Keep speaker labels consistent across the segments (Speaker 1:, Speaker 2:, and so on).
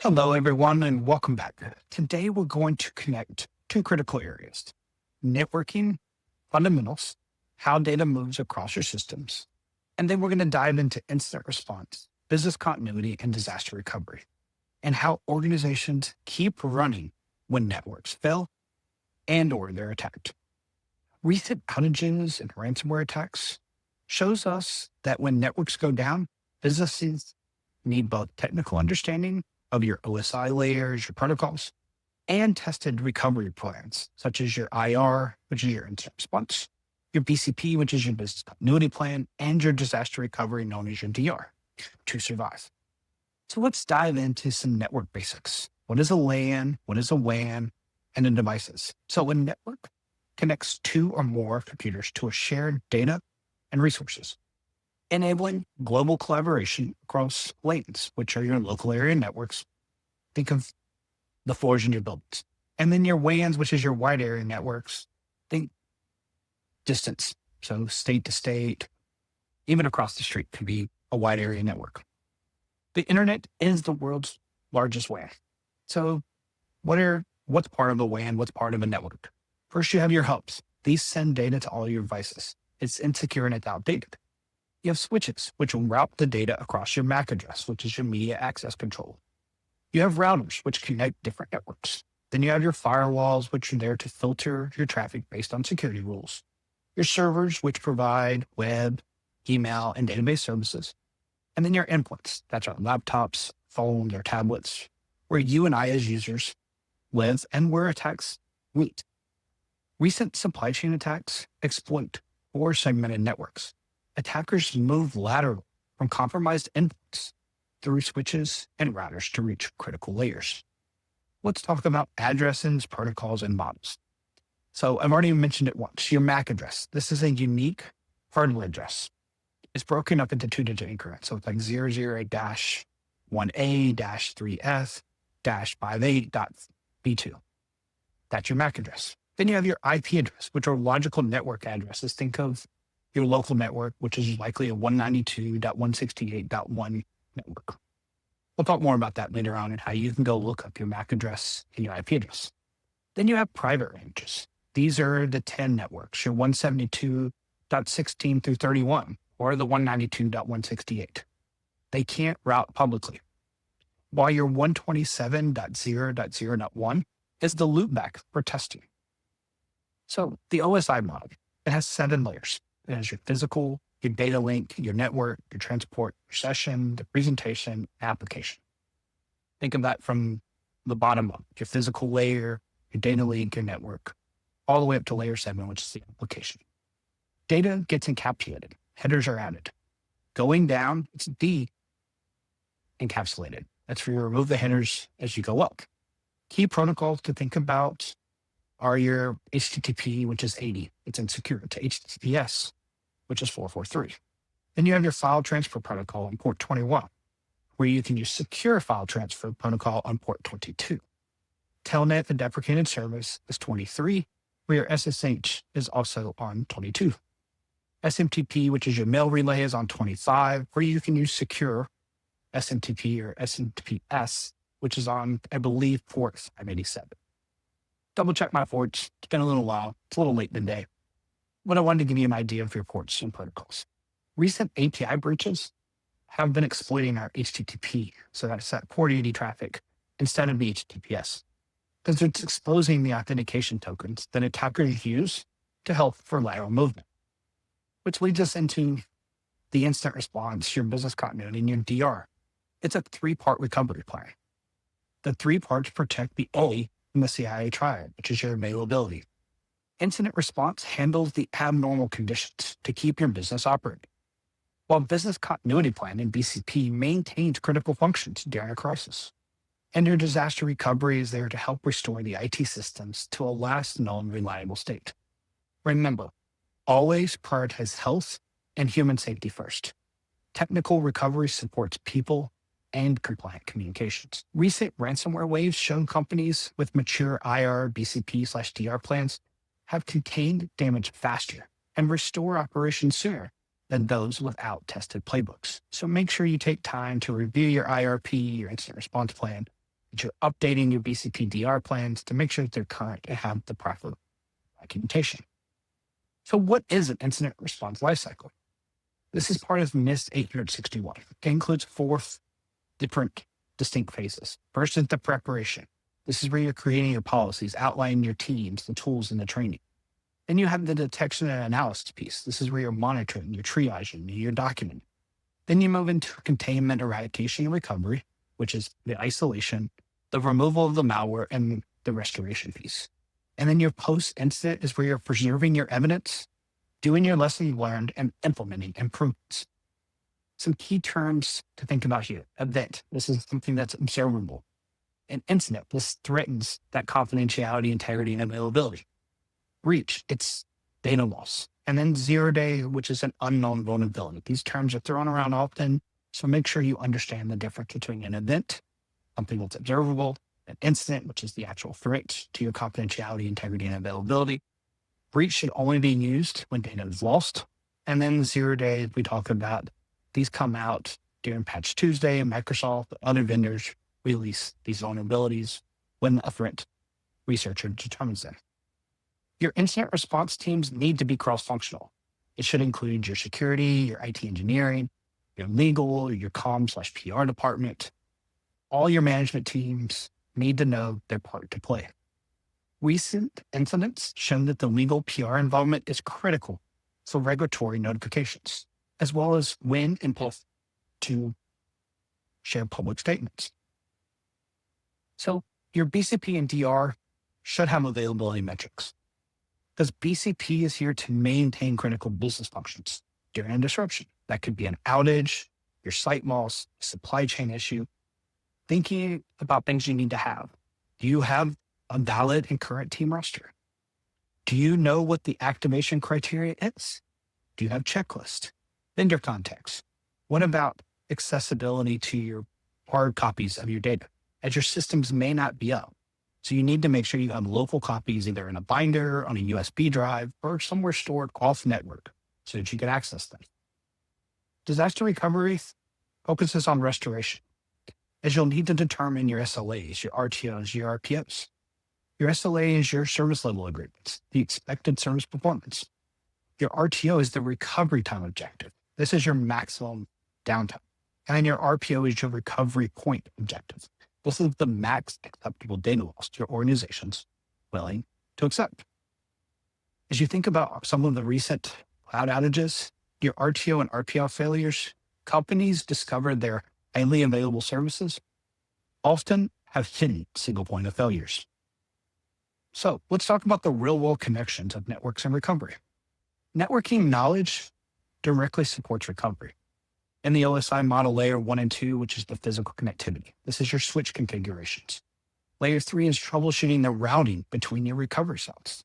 Speaker 1: Hello, everyone, and welcome back. Today, we're going to connect two critical areas: networking fundamentals, how data moves across your systems, and then we're going to dive into incident response, business continuity, and disaster recovery, and how organizations keep running when networks fail and or they're attacked. Recent outages and ransomware attacks shows us that when networks go down, businesses need both technical understanding of your OSI layers, your protocols, and tested recovery plans, such as your IR, which is your incident response, your BCP, which is your business continuity plan, and your disaster recovery, known as your DR, to survive. So let's dive into some network basics. What is a LAN? What is a WAN? And the devices. So a network connects two or more computers to a shared data and resources, enabling global collaboration across lanes, which are your local area networks. Think of the floors in your buildings. And then your WANs, which is your wide area networks. Think distance. So state to state, even across the street can be a wide area network. The internet is the world's largest WAN. So what's part of a WAN? What's part of a network? First, you have your hubs. These send data to all your devices. It's insecure and it's outdated. You have switches, which will route the data across your MAC address, which is your media access control. You have routers, which connect different networks. Then you have your firewalls, which are there to filter your traffic based on security rules. Your servers, which provide web, email, and database services. And then your endpoints, that's our laptops, phones, or tablets, where you and I as users live and where attacks meet. Recent supply chain attacks exploit four segmented networks. Attackers move laterally from compromised endpoints through switches and routers to reach critical layers. Let's talk about addresses, protocols, and models. So I've already mentioned it once, your MAC address. This is a unique hardware address. It's broken up into two-digit increments. So it's like 008-1A-3S-58.B2. That's your MAC address. Then you have your IP address, which are logical network addresses. Think of your local network, which is likely a 192.168.1 network. We'll talk more about that later on and how you can go look up your MAC address and your IP address. Then you have private ranges. These are the 10 networks, your 172.16 through 31, or the 192.168. They can't route publicly. While your 127.0.0.1 is the loopback for testing. So the OSI model, it has 7 layers. It has your physical, your data link, your network, your transport, your session, the presentation, application. Think of that from the bottom up, your physical layer, your data link, your network, all the way up to layer 7, which is the application. Data gets encapsulated. Headers are added. Going down, it's de-encapsulated. That's where you remove the headers as you go up. Key protocols to think about are your HTTP, which is 80. It's insecure, to HTTPS, which is 443. Then you have your file transfer protocol on port 21, where you can use secure file transfer protocol on port 22. Telnet, the deprecated service, is 23, where your SSH is also on 22. SMTP, which is your mail relay, is on 25, where you can use secure SMTP or SMTPS, which is on, I believe, port 587. Double check my ports. It's been a little while. It's a little late in the day. But I wanted to give you an idea of your ports and protocols. Recent API breaches have been exploiting our HTTP, so that's that port 80 traffic, instead of the HTTPS, because it's exposing the authentication tokens that attackers use to help for lateral movement, which leads us into the incident response, your business continuity, and your DR. It's a 3-part recovery plan. The 3 parts protect the A in the CIA triad, which is your availability. Incident response handles the abnormal conditions to keep your business operating, while business continuity plan and BCP maintains critical functions during a crisis. And your disaster recovery is there to help restore the IT systems to a last known reliable state. Remember, always prioritize health and human safety first. Technical recovery supports people and compliant communications. Recent ransomware waves show companies with mature IR, BCP/DR plans have contained damage faster and restore operations sooner than those without tested playbooks. So make sure you take time to review your IRP, your incident response plan, that you're updating your BCP DR plans to make sure that they're current and have the proper documentation. So what is an incident response lifecycle? This is part of NIST 861. It includes four different distinct phases. First is the preparation. This is where you're creating your policies, outlining your teams, the tools, and the training. Then you have the detection and analysis piece. This is where you're monitoring, you're triaging, you're documenting. Then you move into containment, eradication, and recovery, which is the isolation, the removal of the malware, and the restoration piece. And then your post-incident is where you're preserving your evidence, doing your lessons learned, and implementing improvements. Some key terms to think about here. Event. This is something that's observable. An incident. This threatens that confidentiality, integrity, and availability. Breach. It's data loss. And then 0 day, which is an unknown vulnerability. These terms are thrown around often, so make sure you understand the difference between an event, something that's observable, an incident, which is the actual threat to your confidentiality, integrity, and availability. Breach should only be used when data is lost. And then 0 day, we talk about, these come out during Patch Tuesday, and Microsoft, other vendors release these vulnerabilities when a threat researcher determines them. Your incident response teams need to be cross-functional. It should include your security, your IT engineering, your legal, your comm/PR department. All your management teams need to know their part to play. Recent incidents show that the legal PR involvement is critical for regulatory notifications, as well as when and if to share public statements. So your BCP and DR should have availability metrics, because BCP is here to maintain critical business functions during a disruption. That could be an outage, your site loss, supply chain issue. Thinking about things you need to have. Do you have a valid and current team roster? Do you know what the activation criteria is? Do you have checklists? Vendor contacts? What about accessibility to your hard copies of your data, as your systems may not be up? So you need to make sure you have local copies either in a binder, on a USB drive, or somewhere stored off network so that you can access them. Disaster recovery focuses on restoration, as you'll need to determine your SLAs, your RTOs, your RPOs. Your SLA is your service level agreements, the expected service performance. Your RTO is the recovery time objective. This is your maximum downtime. And your RPO is your recovery point objective. This is the max acceptable data loss your organization's willing to accept. As you think about some of the recent cloud outages, your RTO and RPO failures, companies discover their highly available services often have hidden single point of failures. So let's talk about the real world connections of networks and recovery. Networking knowledge directly supports recovery. In the OSI model, layer 1 and 2, which is the physical connectivity. This is your switch configurations. Layer 3 is troubleshooting the routing between your recovery cells.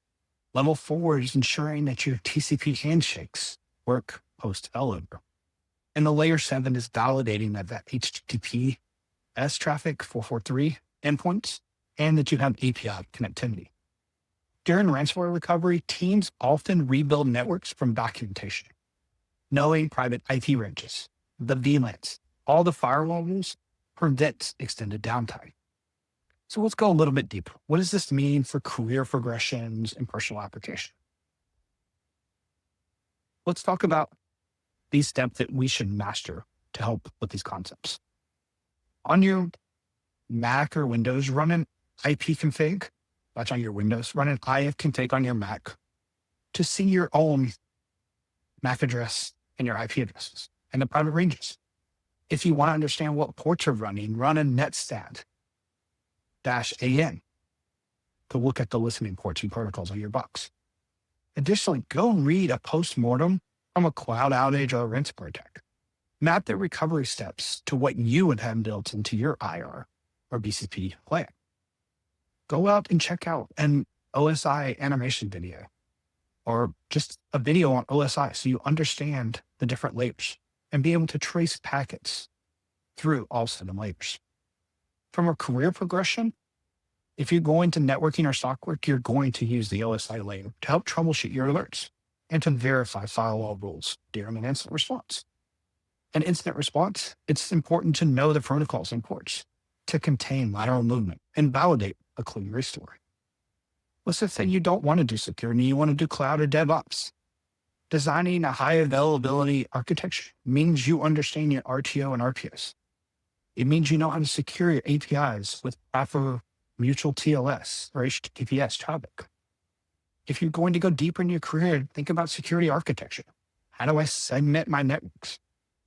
Speaker 1: Level 4 is ensuring that your TCP handshakes work post failover. And the layer 7 is validating that HTTPS traffic 443 endpoints and that you have API connectivity. During ransomware recovery, teams often rebuild networks from documentation. Knowing private IP ranges, the VLANs, all the firewall rules prevents extended downtime. So let's go a little bit deeper. What does this mean for career progressions and personal application? Let's talk about these steps that we should master to help with these concepts. On your Mac or Windows, run an IP config. That's on your Windows. Run an IF config on your Mac to see your own MAC address and your IP addresses and the private ranges. If you want to understand what ports are running, run a netstat -an to look at the listening ports and protocols on your box. Additionally, go read a postmortem from a cloud outage or a ransomware attack. Map the recovery steps to what you would have built into your IR or BCP plan. Go out and check out an OSI animation video or just a video on OSI so you understand the different layers and be able to trace packets through all 7 layers. From a career progression, if you're going to networking or SOC work, you're going to use the OSI layer to help troubleshoot your alerts and to verify firewall rules during an incident response. An incident response, it's important to know the protocols and ports. to contain lateral movement and validate a clean restore. Let's just say you don't want to do security, you want to do cloud or DevOps. Designing a high availability architecture means you understand your RTO and RPOs. It means you know how to secure your APIs with proper mutual TLS or HTTPS traffic. If you're going to go deeper in your career, think about security architecture. How do I segment my networks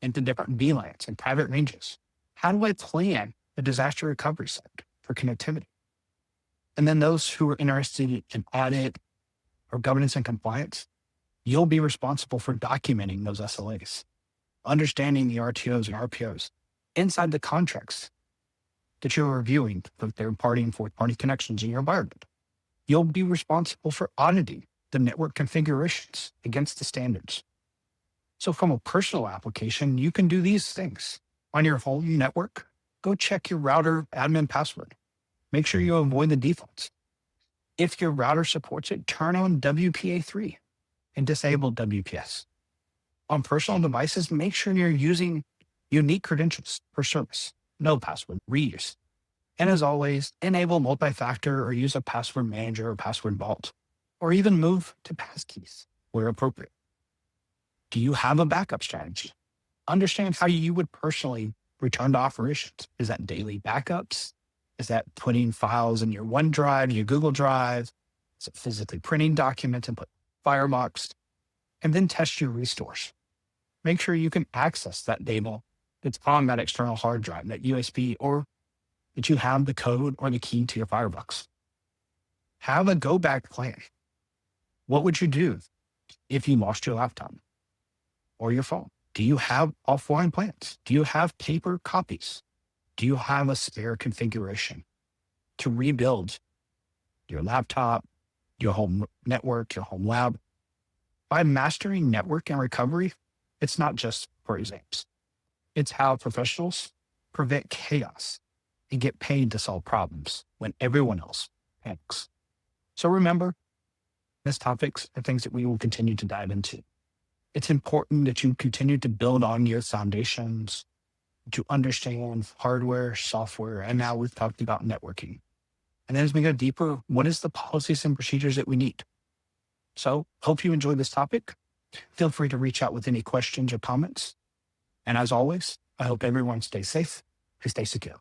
Speaker 1: into different VLANs and private ranges? How do I plan a disaster recovery site for connectivity? And then those who are interested in audit or governance and compliance, you'll be responsible for documenting those SLAs, understanding the RTOs and RPOs inside the contracts that you're reviewing for third-party and fourth-party connections in your environment. You'll be responsible for auditing the network configurations against the standards. So from a personal application, you can do these things. On your home network, go check your router admin password. Make sure you avoid the defaults. If your router supports it, turn on WPA3 and disable WPS. On personal devices, make sure you're using unique credentials for service, no password, reuse. And as always, enable multi-factor or use a password manager or password vault, or even move to passkeys where appropriate. Do you have a backup strategy? Understand how you would personally return to operations. Is that daily backups? Is that putting files in your OneDrive, your Google Drive? Is it physically printing documents and put Firebox? And then test your restores. Make sure you can access that data that's on that external hard drive, that USB, or that you have the code or the key to your Firebox. Have a go back plan. What would you do if you lost your laptop or your phone? Do you have offline plans? Do you have paper copies? Do you have a spare configuration to rebuild your laptop, your home network, your home lab? By mastering network and recovery, it's not just for exams. It's how professionals prevent chaos and get paid to solve problems when everyone else panics. So remember, these topics are things that we will continue to dive into. It's important that you continue to build on your foundations, to understand hardware, software, and now we've talked about networking. And then as we go deeper, what is the policies and procedures that we need? So hope you enjoyed this topic. Feel free to reach out with any questions or comments. And as always, I hope everyone stays safe and stay secure.